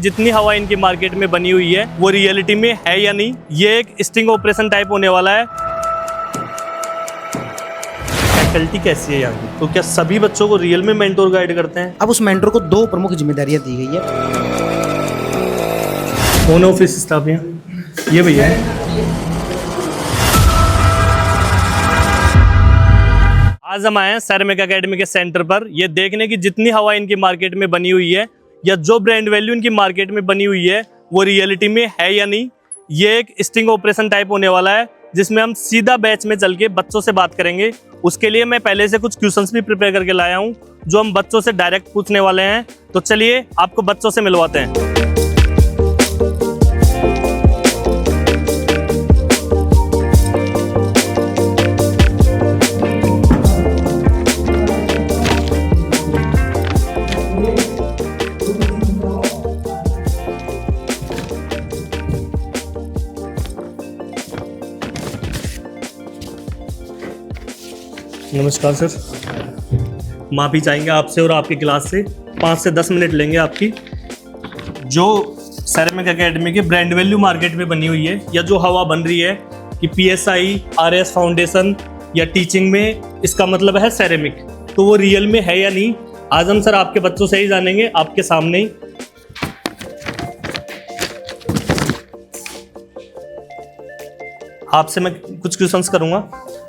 जितनी हवा इनकी मार्केट में बनी हुई है वो रियलिटी में है या नहीं। ये एक स्टिंग ऑपरेशन टाइप होने वाला है। फैकल्टी कैसी है यहाँ की? तो क्या सभी बच्चों को रियल में मेंटोर गाइड करते हैं? अब उस मेंटोर को 2 प्रमुख जिम्मेदारियां दी गई है। कौन ऑफिस स्टाफ है? ये भैया है। आज हम आए हैं सैरेमिक एकेडमी के सेंटर पर ये देखने की जितनी हवा इनकी मार्केट में बनी हुई है या जो ब्रांड वैल्यू इनकी मार्केट में बनी हुई है वो रियलिटी में है या नहीं। ये एक स्टिंग ऑपरेशन टाइप होने वाला है जिसमें हम सीधा बैच में चल के बच्चों से बात करेंगे। उसके लिए मैं पहले से कुछ क्वेश्चंस भी प्रिपेयर करके लाया हूं जो हम बच्चों से डायरेक्ट पूछने वाले हैं। तो चलिए आपको बच्चों से मिलवाते हैं। नमस्कार सर, माफ़ी चाहेंगे आपसे और आपकी क्लास से। 5 से 10 मिनट लेंगे आपकी। जो सैरेमिक एकेडमी के ब्रांड वैल्यू मार्केट में बनी हुई है या जो हवा बन रही है कि PSI RS फाउंडेशन या टीचिंग में इसका मतलब है सैरेमिक, तो वो रियल में है या नहीं, आज हम सर आपके बच्चों से ही जानेंगे आपके सामने ही। आपसे मैं कुछ क्वेश्चंस करूंगा,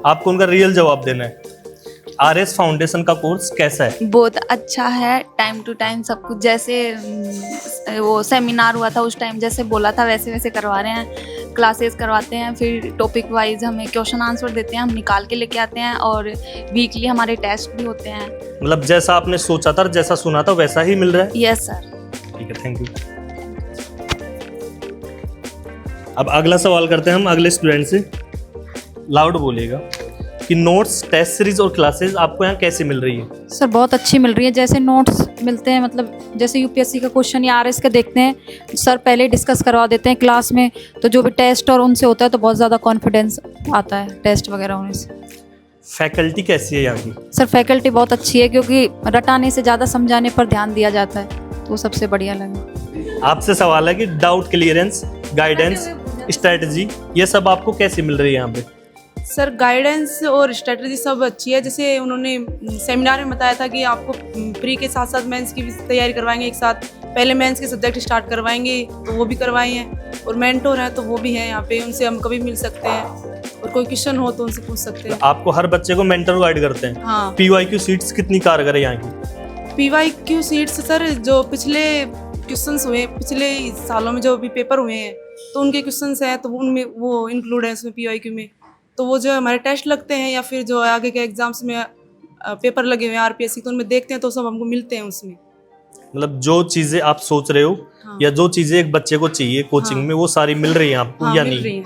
आपको उनका रियल जवाब देना है। RS फाउंडेशन का कोर्स कैसा है? बहुत अच्छा है। टाइम टू टाइम सब कुछ जैसे वो सेमिनार हुआ था उस टाइम जैसे बोला था वैसे वैसे करवा रहे हैं। क्लासेस करवाते हैं, फिर टॉपिक वाइज हमें क्वेश्चन आंसर देते हैं, हम निकाल के लेके आते हैं और वीकली हमारे टेस्ट भी होते हैं। मतलब जैसा आपने सोचा था जैसा सुना था वैसा ही मिल रहा है? Yes sir. ठीक है, थैंक यू। अब अगला सवाल करते हैं हम अगले स्टूडेंट से। लाउड बोलिएगा कि नोट्स, टेस्ट सीरीज और क्लासेस आपको यहाँ कैसे मिल रही है? सर बहुत अच्छी मिल रही है। जैसे नोट्स मिलते हैं, मतलब जैसे UPSC का क्वेश्चन या RS का देखते हैं सर पहले डिस्कस करवा देते हैं क्लास में, तो जो भी टेस्ट और उनसे होता है तो बहुत ज़्यादा कॉन्फिडेंस आता है टेस्ट वगैरह होने से। फैकल्टी कैसी है यहाँ की? सर फैकल्टी बहुत अच्छी है क्योंकि रटाने से ज़्यादा समझाने पर ध्यान दिया जाता है, तो वो सबसे बढ़िया लगा। आपसे सवाल है कि डाउट क्लियरेंस, गाइडेंस, स्ट्रेटजी ये सब आपको कैसे मिल रही है यहाँ पे? सर गाइडेंस और स्ट्रेटजी सब अच्छी है। जैसे उन्होंने सेमिनार में बताया था कि आपको प्री के साथ साथ मेंस की भी तैयारी करवाएंगे एक साथ। पहले मेंस के सब्जेक्ट स्टार्ट करवाएंगे तो वो भी करवाए हैं, और मेंटोर हैं तो वो भी हैं यहाँ पे, उनसे हम कभी मिल सकते हैं और कोई क्वेश्चन हो तो उनसे पूछ सकते हैं। आपको हर बच्चे को मेंटर गाइड करते हैं? हाँ। PYQ सीट्स कितनी कारगर है यहाँ की? PYQ सीट्स सर जो पिछले क्वेश्चंस हुए पिछले सालों में जो भी पेपर हुए हैं तो उनके क्वेश्चंस हैं तो उनमें वो इंक्लूड है उसमें PYQ में। तो वो जो हमारे टेस्ट लगते हैं या फिर जो आगे के एग्जाम्स में पेपर लगे हुए हैं RPSC तो उनमें देखते हैं तो सब हमको मिलते हैं उसमें। मतलब जो चीजें आप सोच रहे हो हाँ। या जो चीजें एक बच्चे को चाहिए कोचिंग हाँ। में वो सारी मिल रही है आपको? हाँ, या मिल नहीं? रही हैं।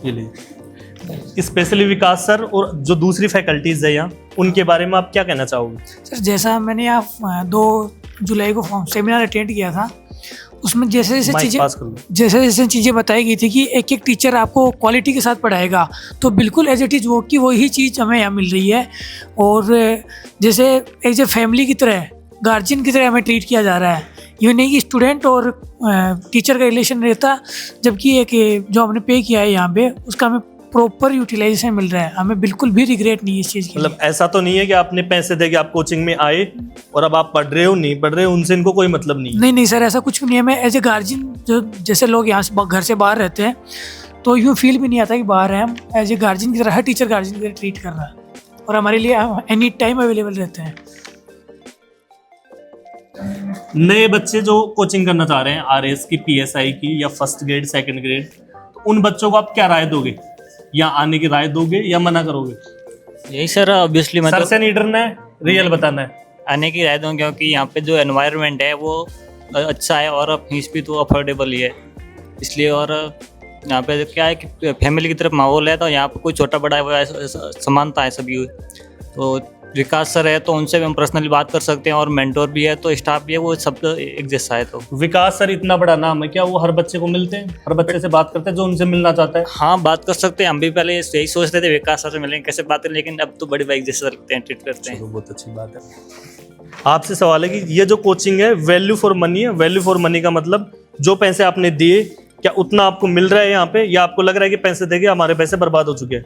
ये लिए स्पेशली विकास सर और जो दूसरी फैकल्टीज है यहाँ उनके बारे में आप क्या कहना चाहोगे? सर जैसा मैंने यहाँ 2 जुलाई को सेमिनार अटेंड किया था उसमें जैसे जैसे चीज़ें बताई गई थी कि एक एक टीचर आपको क्वालिटी के साथ पढ़ाएगा, तो बिल्कुल एज इट इज़ वो की वही चीज़ हमें यहाँ मिल रही है। और जैसे एक फैमिली की तरह, गार्जियन की तरह हमें ट्रीट किया जा रहा है। ये नहीं कि स्टूडेंट और टीचर का रिलेशन रहता, जबकि एक जो हमने पे किया है यहाँ पे उसका हमें प्रॉपर यूटिलाइजेशन मिल रहा है। हमें बिल्कुल भी रिग्रेट नहीं है इस चीज़ की। मतलब ऐसा तो नहीं है कि आपने पैसे दे के आप कोचिंग में आए और अब आप पढ़ रहे हो नहीं पढ़ रहे हो उनसे इनको कोई मतलब नहीं? नहीं सर, ऐसा कुछ भी नहीं है। मैं एज ए गार्जियन जो जैसे लोग यहाँ से घर से बाहर रहते हैं तो यूँ फील भी नहीं आता कि बाहर हैं। हम एज ए गार्जियन की तरह, हर टीचर गार्जियन की तरह ट्रीट कर रहा है और हमारे लिए एनी टाइम अवेलेबल रहते हैं। नए बच्चे जो कोचिंग करना चाह रहे हैं RS की, PSI की या फर्स्ट ग्रेड सेकंड ग्रेड, तो उन बच्चों को आप क्या राय दोगे? या आने की राय दोगे या मना करोगे? यही सर, ऑब्वियसली सर से नहीं डरना है, रियल बताना है। आने की राय दूँ क्योंकि यहाँ पे जो एनवायरनमेंट है वो अच्छा है और फीस भी तो अफोर्डेबल ही है इसलिए। और यहाँ पे क्या है कि फैमिली की तरफ माहौल है, तो यहाँ पे कोई छोटा बड़ा है समानता है सभी। तो विकास सर है तो उनसे भी हम पर्सनली बात कर सकते हैं, और मेंटोर भी है तो स्टाफ भी है, वो सब एक जैसा है। तो विकास सर इतना बड़ा नाम है, क्या वो हर बच्चे को मिलते हैं, हर बच्चे से बात करते हैं जो उनसे मिलना चाहता है? हाँ, बात कर सकते हैं। हम भी पहले यही सोचते थे विकास सर से मिलेंगे कैसे बात करें, लेकिन अब तो बड़े भाई जैसे लगते हैं, ट्रीट करते हैं। बहुत अच्छी बात है। आपसे सवाल है कि ये जो कोचिंग है वैल्यू फॉर मनी है। वैल्यू फॉर मनी का मतलब जो पैसे आपने दिए क्या उतना आपको मिल रहा है यहाँ पे, या आपको लग रहा है कि पैसे देके हमारे पैसे बर्बाद हो चुके हैं?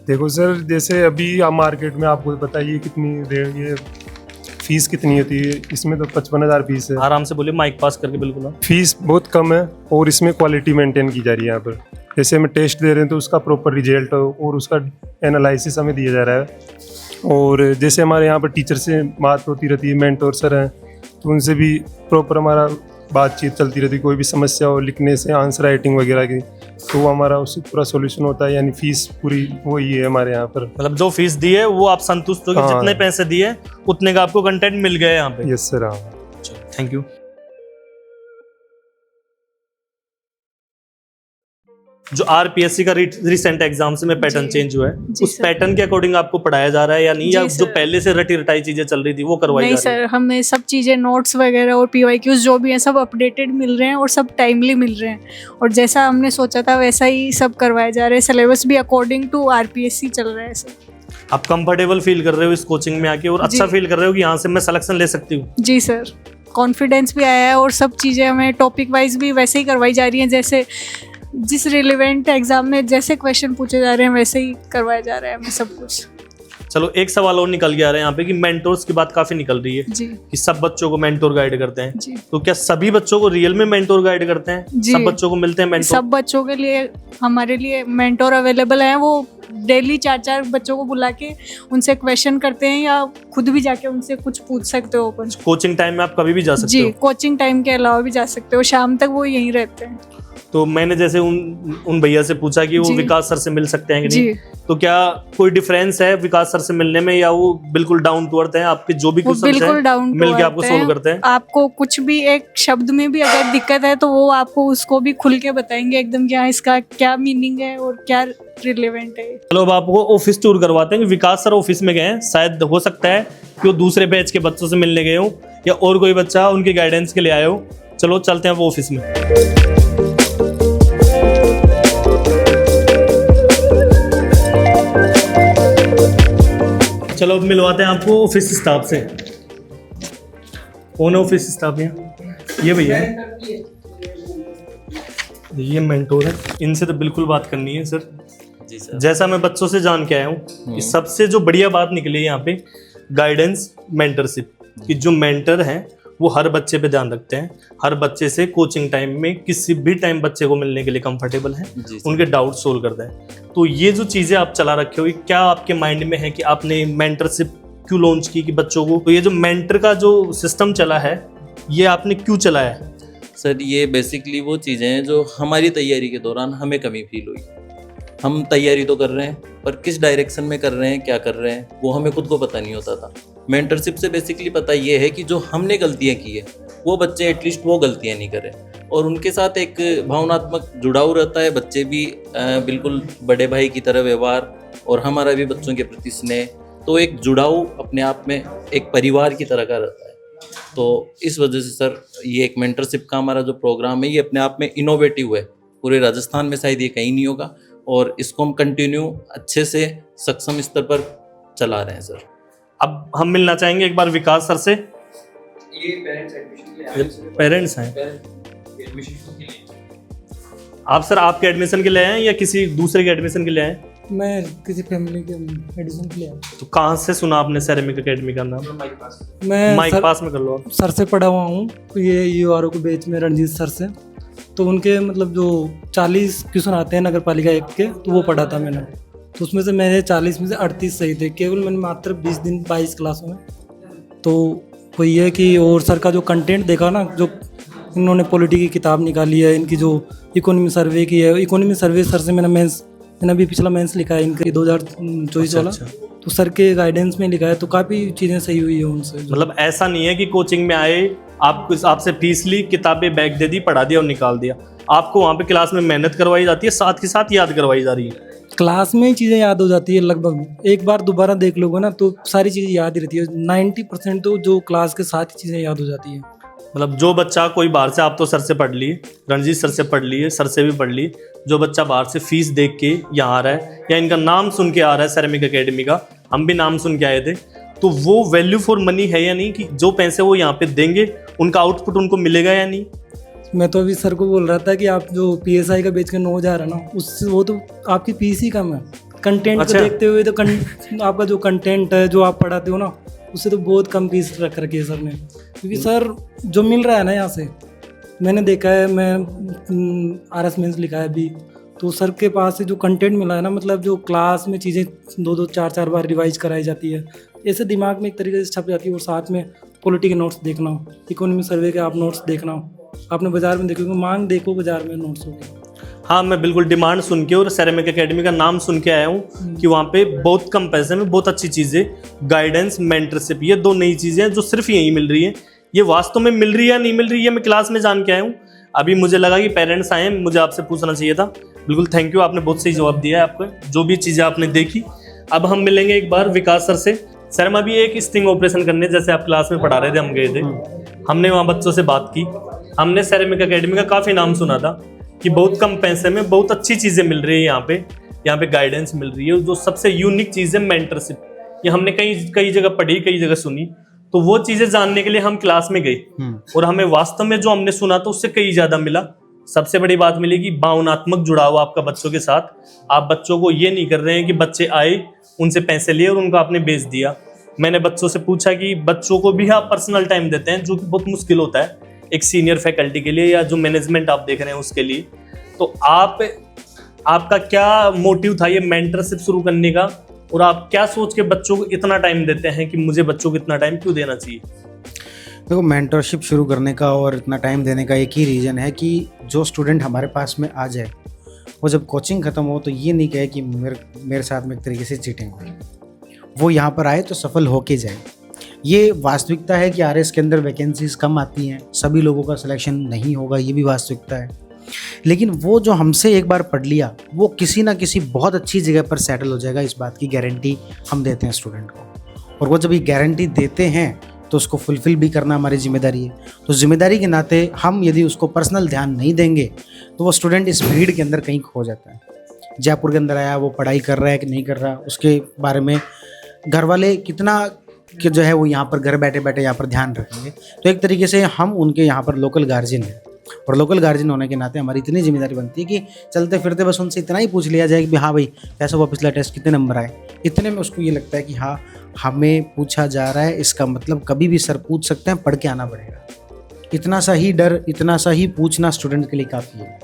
देखो सर, जैसे अभी आप मार्केट में आपको पता है ये कितनी ये फीस कितनी होती है, इसमें तो 55,000 फीस है। आराम से बोलिए, माइक पास करके बिल्कुल हाँ। फीस बहुत कम है और इसमें क्वालिटी मेंटेन की जा रही है यहाँ पर। जैसे हमें टेस्ट दे रहे हैं तो उसका प्रॉपर रिजल्ट और उसका एनालिसिस हमें दिया जा रहा है। और जैसे हमारे यहाँ पर टीचर से बात होती रहती है, मेंटोर सर हैं, तो उनसे भी प्रॉपर हमारा बातचीत चलती रहती है। कोई भी समस्या हो लिखने से, आंसर राइटिंग वगैरह की, तो वो हमारा उससे पूरा सॉल्यूशन होता है। यानी फीस पूरी वही है हमारे यहाँ पर। मतलब जो फीस दी है वो आप संतुष्ट हो कि हाँ। जितने पैसे दिए उतने का आपको कंटेंट मिल गया यहाँ पे? यस सर, हाँ। Thank you. जो आरपीएससी का रिसेंट एग्जाम्स में पैटर्न जी। चेंज हुआ है, जी उस सर। पैटर्न के अकॉर्डिंग आपको पढ़ाया जा रहा है या नहीं, या जी जो सर। पहले से रटी रटाई चीजें चल रही थी वो करवाई नहीं जा रही सर, है? हमें सब चीज़ें नोट्स वगैरह और पीवाईक्यूज जो भी हैं सब अपडेटेड मिल रहे हैं और सब टाइमली मिल रहे हैं, और जैसा हमने सोचा था वैसा ही सब करवाए जा रहे हैं। सिलेबस भी अकॉर्डिंग टू आरपीएससी चल रहा है सर। आप कंफर्टेबल फील कर रहे हो इस कोचिंग में आके और अच्छा जी। फील कर रहे हो कि यहाँ से मैं सिलेक्शन ले सकती हूँ? जी सर, कॉन्फिडेंस भी आया है और सब चीज़ें हमें टॉपिक वाइज भी वैसे ही करवाई जा रही हैं, जैसे जिस रिलेवेंट एग्जाम में जैसे क्वेश्चन पूछे जा रहे हैं वैसे ही करवाया जा रहा है हमें सब कुछ। चलो एक सवाल और निकल गया रहा है यहाँ पे कि मेंटोर्स की बात काफी निकल रही है जी कि सब बच्चों को मेंटोर गाइड करते हैं, जी। तो क्या सभी बच्चों को रियल में मेंटोर गाइड करते हैं? जी। सब बच्चों को मिलते हैं मेंटोर? सब बच्चों के लिए हमारे लिए मेंटोर अवेलेबल हैं। वो डेली 4-4 बच्चों को बुला के उनसे क्वेश्चन करते हैं, या खुद भी जाके उनसे कुछ पूछ सकते हो अपन। कोचिंग टाइम में आप कभी भी जा सकते जी, हो? कोचिंग टाइम के अलावा भी जा सकते हो, शाम तक वो यहीं रहते हैं। तो मैंने जैसे उन भैया से पूछा कि वो जी। विकास सर से मिल सकते हैं कि जी, नहीं, तो क्या कोई डिफरेंस है विकास सर से मिलने में, या वो बिल्कुल डाउन टू अर्थ हैं, आपके जो भी वो क्वेश्चन बिल्कुल हैं डाउन टू मिल के आपको अर्थ सोल्व हैं। करते हैं? आपको कुछ भी एक शब्द में भी अगर दिक्कत है तो वो आपको उसको भी खुल के बताएंगे एकदम कि हाँ इसका क्या मीनिंग है और क्या रिलेवेंट है। चलो अब आपको ऑफिस टूर करवाते हैं कि विकास सर ऑफिस में गए हैं, शायद हो सकता है कि वो दूसरे बैच के बच्चों से मिलने गए हो या और कोई बच्चा उनके गाइडेंस के लिए आए हो। चलो चलते हैं वो ऑफिस में। चलो अब मिलवाते हैं आपको ऑफिस स्टाफ से। कौन है ऑफिस स्टाफ यहाँ? ये भैया है। ये मेंटोर है, इनसे तो बिल्कुल बात करनी है सर। जी सर। जैसा मैं बच्चों से जान के आया हूँ कि सबसे जो बढ़िया बात निकली है यहाँ पे गाइडेंस, मेंटरशिप, कि जो मेंटर हैं वो हर बच्चे पे ध्यान रखते हैं, हर बच्चे से कोचिंग टाइम में किसी भी टाइम बच्चे को मिलने के लिए कंफर्टेबल हैं, उनके डाउट सोल्व करते हैं। तो ये जो चीज़ें आप चला रखे हो, ये क्या आपके माइंड में है कि आपने मेंटरशिप क्यों लॉन्च की कि बच्चों को, तो ये जो मेंटर का जो सिस्टम चला है ये आपने क्यों चलाया है? सर ये बेसिकली वो चीज़ें हैं जो हमारी तैयारी के दौरान हमें कमी फील हुई। हम तैयारी तो कर रहे हैं पर किस डायरेक्शन में कर रहे हैं, क्या कर रहे हैं, वो हमें खुद को पता नहीं होता था। मेंटरशिप से बेसिकली पता ये है कि जो हमने गलतियाँ की है वो बच्चे एटलीस्ट वो गलतियाँ नहीं करें, और उनके साथ एक भावनात्मक जुड़ाव रहता है। बच्चे भी बिल्कुल बड़े भाई की तरह व्यवहार, और हमारा भी बच्चों के प्रति स्नेह, तो एक जुड़ाव अपने आप में एक परिवार की तरह का रहता है। तो इस वजह से सर ये एक मेंटरशिप का हमारा जो प्रोग्राम है ये अपने आप में इनोवेटिव है। पूरे राजस्थान में शायद ये कहीं नहीं होगा, और इसको हम कंटिन्यू अच्छे से सक्षम स्तर पर चला रहे हैं सर। अब हम मिलना चाहेंगे एक बार विकास सर से। ये पेरेंट्स एडमिशन के लिए आए पेरेंट्स हैं एडमिशन के लिए। आप सर, आपके एडमिशन के लिए आए हैं या किसी दूसरे के एडमिशन के लिए आए हैं? मैं किसी फैमिली के एडिशन के लिए आया। तो कहाँ से सुना आपने सेरेमिक एकेडमी का नाम? मैं माइक सर, पास में कर लो आप। सर से पढ़ा हुआ हूँ, तो ये यूआरओ के बैच में रणजीत सर से, तो उनके मतलब जो 40 क्वेश्चन आते हैं नगर पालिका 1 के, तो वो पढ़ा था मैंने। तो उसमें से मेरे 40 में से 38 सही थे, केवल मैंने मात्र 20 दिन 22 क्लासों में। तो वही है कि और सर का जो कंटेंट देखा ना, जो इन्होंने पॉलिटी की किताब निकाली है, इनकी जो इकोनॉमी सर्वे की है, इकोनॉमी सर्वे सर से मैंने अभी पिछला मेंस लिखा है इनका 2024 वाला। तो सर के गाइडेंस में लिखा है, तो काफ़ी चीज़ें सही हुई है उनसे। मतलब ऐसा नहीं है कि कोचिंग में आए, आपसे फीस ली, किताबें बैग दे दी, पढ़ा दिया और निकाल दिया। आपको वहाँ पे क्लास में मेहनत करवाई जाती है, साथ ही साथ याद करवाई जा रही है। क्लास में ही चीज़ें याद हो जाती है लगभग। एक बार दोबारा देख लोगे ना तो सारी चीज़ें याद ही रहती है। 90% तो जो क्लास के साथ ही चीज़ें याद हो जाती है। मतलब जो बच्चा कोई बाहर से, आप तो सर से पढ़ लिए, रणजीत सर से पढ़ लिए, सर से भी पढ़ ली, जो बच्चा बाहर से फीस देख के यहाँ आ रहा है या इनका नाम सुन के आ रहा है सेरेमिक एकेडमी का, हम भी नाम सुन के आए थे, तो वो वैल्यू फॉर मनी है या नहीं, कि जो पैसे वो यहाँ पे देंगे उनका आउटपुट उनको मिलेगा या नहीं? मैं तो अभी सर को बोल रहा था कि आप जो PSI का बेच के 9,000 है ना, उससे वो तो आपकी फीस ही कम है। कंटेंट अच्छा। को देखते हुए तो आपका जो कंटेंट है जो आप पढ़ाते हो ना, उससे तो बहुत कम फीस रख रखी है सर ने। क्योंकि सर जो मिल रहा है ना यहाँ से, मैंने देखा है, मैं RS मेंस लिखा है अभी, तो सर के पास से जो कंटेंट मिला है ना, मतलब जो क्लास में चीज़ें 2-2 4-4 बार रिवाइज कराई जाती है, ऐसे दिमाग में एक तरीके से छप जाती है। और साथ में पॉलिटी के नोट्स देखना, इकोनॉमी सर्वे के आप नोट्स देखना, आपने बाज़ार में देखोगे, मांग देखो बाज़ार में नोट्स हो गए। हाँ, मैं बिल्कुल डिमांड सुन के और सेरेमिक एकेडमी का नाम सुन के आया हूँ कि वहाँ पे बहुत कम पैसे में बहुत अच्छी चीज़ें, गाइडेंस, मेंटरशिप, ये 2 नई चीज़ें हैं जो सिर्फ यहीं मिल रही हैं। ये वास्तव में मिल रही है या नहीं मिल रही है, मैं क्लास में जान के आया हूँ। अभी मुझे लगा कि पेरेंट्स आए, मुझे आपसे पूछना चाहिए था। बिल्कुल थैंक यू, आपने बहुत सही जवाब दिया है, आपको जो भी चीज़ें आपने देखी। अब हम मिलेंगे एक बार विकास सर से। सर, हम अभी एक स्टिंग ऑपरेशन करने, जैसे आप क्लास में पढ़ा रहे थे, हम गए थे, हमने वहाँ बच्चों से बात की। हमने सेरेमिक एकेडमी का काफ़ी नाम सुना था कि बहुत कम पैसे में बहुत अच्छी चीज़ें मिल रही है यहाँ पे गाइडेंस मिल रही है। जो सबसे यूनिक चीज़ है मेंटरशिप, ये हमने कई जगह पढ़ी, कई जगह सुनी। तो वो चीज़ें जानने के लिए हम क्लास में गए और हमें वास्तव में जो हमने सुना था उससे कई ज़्यादा मिला। सबसे बड़ी बात मिली कि भावनात्मक जुड़ाव आपका बच्चों के साथ। आप बच्चों को ये नहीं कर रहे हैं कि बच्चे आए, उनसे पैसे लिए और उनका आपने बेच दिया। मैंने बच्चों से पूछा कि बच्चों को भी आप पर्सनल टाइम देते हैं, जो कि बहुत मुश्किल होता है एक सीनियर फैकल्टी के लिए या जो मैनेजमेंट आप देख रहे हैं उसके लिए। तो आपका क्या मोटिव था ये मेंटरशिप शुरू करने का, और आप क्या सोच के बच्चों को इतना टाइम देते हैं कि मुझे बच्चों को इतना टाइम क्यों देना चाहिए? देखो, मेंटरशिप शुरू करने का और इतना टाइम देने का एक ही रीज़न है कि जो स्टूडेंट हमारे पास में आ जाए, वो जब कोचिंग ख़त्म हो तो ये नहीं कहे कि मेरे साथ में एक तरीके से चीटिंग हुई। वो यहाँ पर आए तो सफल होके जाए। ये वास्तविकता है कि RS के अंदर वैकेंसीज कम आती हैं, सभी लोगों का सिलेक्शन नहीं होगा, ये भी वास्तविकता है। लेकिन वो जो हमसे एक बार पढ़ लिया, वो किसी ना किसी बहुत अच्छी जगह पर सेटल हो जाएगा, इस बात की गारंटी हम देते हैं स्टूडेंट को। और वो जब ये गारंटी देते हैं तो उसको फुलफ़िल भी करना हमारी जिम्मेदारी है। तो जिम्मेदारी के नाते हम यदि उसको पर्सनल ध्यान नहीं देंगे तो वो स्टूडेंट इस भीड़ के अंदर कहीं खो जाता है। जयपुर के अंदर आया, वो पढ़ाई कर रहा है कि नहीं कर रहा, उसके बारे में घर वाले कितना कि जो है वो यहाँ पर घर बैठे बैठे यहाँ पर ध्यान रखेंगे। तो एक तरीके से हम उनके यहाँ पर लोकल गार्जियन हैं, और लोकल गार्जियन होने के नाते हमारी इतनी जिम्मेदारी बनती है कि चलते फिरते बस उनसे इतना ही पूछ लिया जाए कि हाँ भाई कैसा हुआ पिछला टेस्ट, कितने नंबर आए। इतने में उसको ये लगता है कि हाँ हमें पूछा जा रहा है, इसका मतलब कभी भी सर पूछ सकते हैं, पढ़ के आना पड़ेगा। इतना सा ही डर, इतना सा ही पूछना स्टूडेंट के लिए काफ़ी है।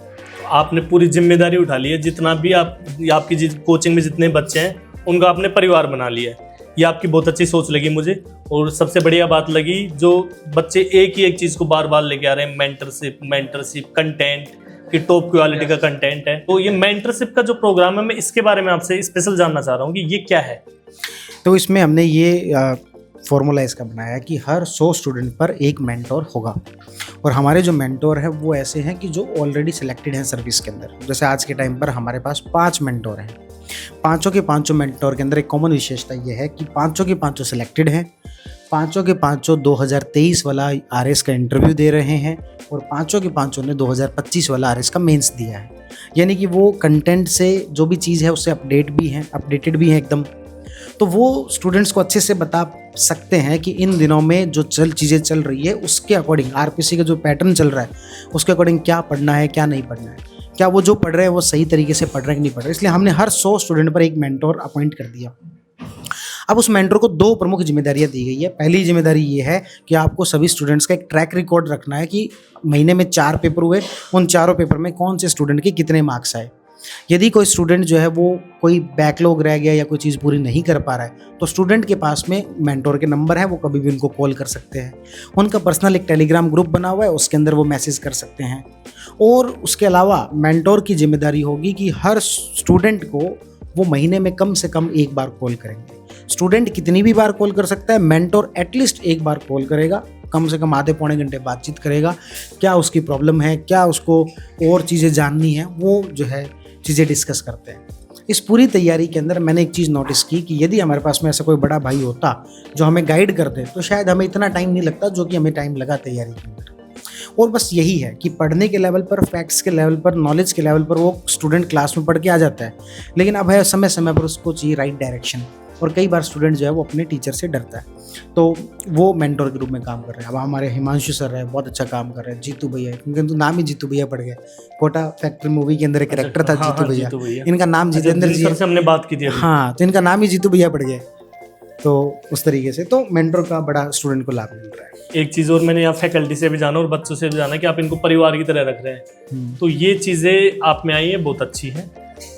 आपने पूरी जिम्मेदारी उठा ली है, जितना भी आपकी कोचिंग में जितने बच्चे हैं उनका आपने परिवार बना लिया है। ये आपकी बहुत अच्छी सोच लगी मुझे। और सबसे बढ़िया बात लगी जो बच्चे एक ही एक चीज़ को बार बार लेके आ रहे हैं, मेंटरशिप कंटेंट की टॉप क्वालिटी का कंटेंट है। तो ये मेंटरशिप का जो प्रोग्राम है, मैं इसके बारे में आपसे स्पेशल जानना चाह रहा हूँ कि ये क्या है। तो इसमें हमने ये फॉर्मूला इसका बनाया कि हर 100 स्टूडेंट पर एक मेंटोर होगा, और हमारे जो मेंटोर हैं वो ऐसे हैं कि जो ऑलरेडी सिलेक्टेड हैं सर्विस के अंदर। जैसे आज के टाइम पर हमारे पास 5 मेंटोर हैं। पाँचों के पाँचों मेंटोर के अंदर एक कॉमन विशेषता ये है कि पाँचों के पाँचों सिलेक्टेड हैं, पाँचों के पाँचों 2023 वाला RS का इंटरव्यू दे रहे हैं, और पाँचों के पाँचों ने 2025 वाला RS का मेंस दिया है। यानी कि वो कंटेंट से जो भी चीज़ है उससे अपडेटेड भी हैं एकदम। तो वो स्टूडेंट्स को अच्छे से बता सकते हैं कि इन दिनों में जो चीज़ें चल रही है उसके अकॉर्डिंग, RPC का जो पैटर्न चल रहा है उसके अकॉर्डिंग क्या पढ़ना है, क्या नहीं पढ़ना है, क्या वो जो पढ़ रहे हैं वो सही तरीके से पढ़ रहे हैं कि नहीं पढ़ रहे। इसलिए हमने हर 100 स्टूडेंट पर एक मेंटोर अपॉइंट कर दिया। अब उस मेंटोर को 2 प्रमुख जिम्मेदारियां दी गई है। पहली जिम्मेदारी ये है कि आपको सभी स्टूडेंट्स का एक ट्रैक रिकॉर्ड रखना है कि महीने में 4 पेपर हुए, उन चारों पेपर में कौन से स्टूडेंट के कितने मार्क्स आए। यदि कोई स्टूडेंट जो है वो कोई बैकलॉग रह गया या कोई चीज़ पूरी नहीं कर पा रहा है तो स्टूडेंट के पास में मेंटोर के नंबर है, वो कभी भी उनको कॉल कर सकते हैं। उनका पर्सनल एक टेलीग्राम ग्रुप बना हुआ है, उसके अंदर वो मैसेज कर सकते हैं। और उसके अलावा मेंटोर की जिम्मेदारी होगी कि हर स्टूडेंट को वो महीने में कम से कम एक बार कॉल करेंगे। स्टूडेंट कितनी भी बार कॉल कर सकता है, मेंटोर एटलीस्ट एक बार कॉल करेगा, कम से कम आधे पौने घंटे बातचीत करेगा, क्या उसकी प्रॉब्लम है, क्या उसको और चीज़ें जाननी है, वो जो है चीज़ें डिस्कस करते हैं। इस पूरी तैयारी के अंदर मैंने एक चीज़ नोटिस की कि यदि हमारे पास में ऐसा कोई बड़ा भाई होता जो हमें गाइड करते तो शायद हमें इतना टाइम नहीं लगता जो कि हमें टाइम लगा तैयारी के अंदर। और बस यही है कि पढ़ने के लेवल पर, फैक्ट्स के लेवल पर, नॉलेज के लेवल पर वो स्टूडेंट क्लास में पढ़ के आ जाता है, लेकिन अब है समय समय पर उसको चाहिए राइट डायरेक्शन, और कई बार स्टूडेंट जो है वो अपने टीचर से डरता है, तो वो मेंटोर के रूप में काम कर रहे हैं। अब हमारे हिमांशु सर है, बहुत अच्छा काम कर रहे हैं। जीतू भैया, इनका तो नाम ही जीतू भैया पड़ गया। कोटा फैक्ट्री मूवी के अंदर एक कैरेक्टर था जीतू भैया, इनका नाम जितेंद्र जी सर से हमने बात की थी अभी। हाँ, तो इनका नाम ही जीतू भैया पड़ गया। तो उस तरीके से तो मेंटोर का बड़ा स्टूडेंट को लाभ मिल रहा है। एक चीज़ और मैंने यहाँ फैकल्टी से भी जाना और बच्चों से भी जाना कि आप इनको परिवार की तरह रख रहे हैं, तो ये चीज़ें आप में आई है बहुत अच्छी है।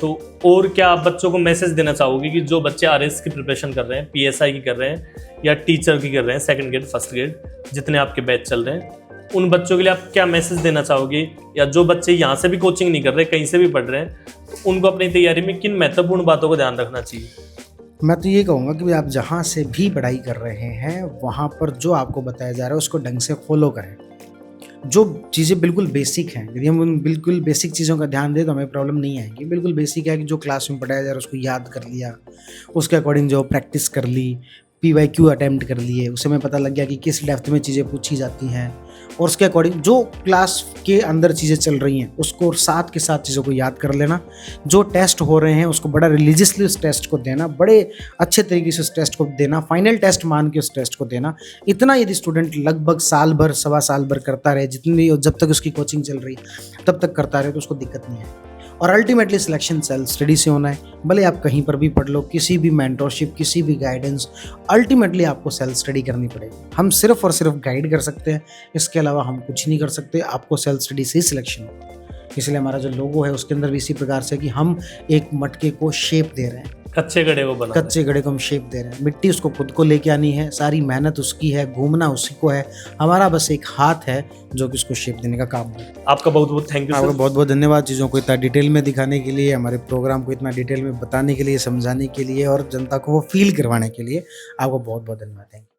तो और क्या आप बच्चों को मैसेज देना चाहोगे कि जो बच्चे आरएस की प्रिपरेशन कर रहे हैं, पीएसआई की कर रहे हैं या टीचर की कर रहे हैं, सेकंड ग्रेड फर्स्ट ग्रेड जितने आपके बैच चल रहे हैं, उन बच्चों के लिए आप क्या मैसेज देना चाहोगे? या जो बच्चे यहाँ से भी कोचिंग नहीं कर रहे, कहीं से भी पढ़ रहे हैं, तो उनको अपनी तैयारी में किन महत्वपूर्ण बातों को ध्यान रखना चाहिए? मैं तो ये कहूँगा कि आप जहाँ से भी पढ़ाई कर रहे हैं वहाँ पर जो आपको बताया जा रहा है उसको ढंग से फॉलो करें। जो चीज़ें बिल्कुल बेसिक हैं, यदि हम उन बिल्कुल बेसिक चीज़ों का ध्यान दें तो हमें प्रॉब्लम नहीं आएगी। बिल्कुल बेसिक है कि जो क्लास में पढ़ाया जा रहा है उसको याद कर लिया, उसके अकॉर्डिंग जो प्रैक्टिस कर ली, PYQ अटैम्प्ट कर लिए, उससे हमें पता लग गया कि किस डेप्थ में चीज़ें पूछी जाती हैं, और उसके अकॉर्डिंग जो क्लास के अंदर चीज़ें चल रही हैं उसको साथ के साथ चीज़ों को याद कर लेना। जो टेस्ट हो रहे हैं उसको बड़ा रिलीजियसली उस टेस्ट को देना, बड़े अच्छे तरीके से उस टेस्ट को देना, फाइनल टेस्ट मान के उस टेस्ट को देना। इतना यदि स्टूडेंट लगभग साल भर, सवा साल भर करता रहे, जितनी जब तक उसकी कोचिंग चल रही तब तक करता रहे, तो उसको दिक्कत नहीं है। और अल्टीमेटली सिलेक्शन सेल्फ स्टडी से होना है। भले आप कहीं पर भी पढ़ लो, किसी भी मेंटरशिप, किसी भी गाइडेंस, अल्टीमेटली आपको सेल्फ स्टडी करनी पड़ेगी। हम सिर्फ और सिर्फ गाइड कर सकते हैं, इसके अलावा हम कुछ नहीं कर सकते। आपको सेल्फ स्टडी से ही सिलेक्शन होगा। इसलिए हमारा जो लोगो है उसके अंदर भी इसी प्रकार से कि हम एक मटके को शेप दे रहे हैं, कच्चे गड़े को बना, कच्चे गड़े को हम शेप दे रहे हैं। मिट्टी उसको खुद को लेके आनी है, सारी मेहनत उसकी है, घूमना उसी को है, हमारा बस एक हाथ है जो कि उसको शेप देने का काम है। आपका बहुत बहुत थैंक यू। आपका बहुत बहुत धन्यवाद चीज़ों को इतना डिटेल में दिखाने के लिए, हमारे प्रोग्राम को इतना डिटेल में बताने के लिए, समझाने के लिए और जनता को वो फील करवाने के लिए आपको बहुत बहुत धन्यवाद। Thank you.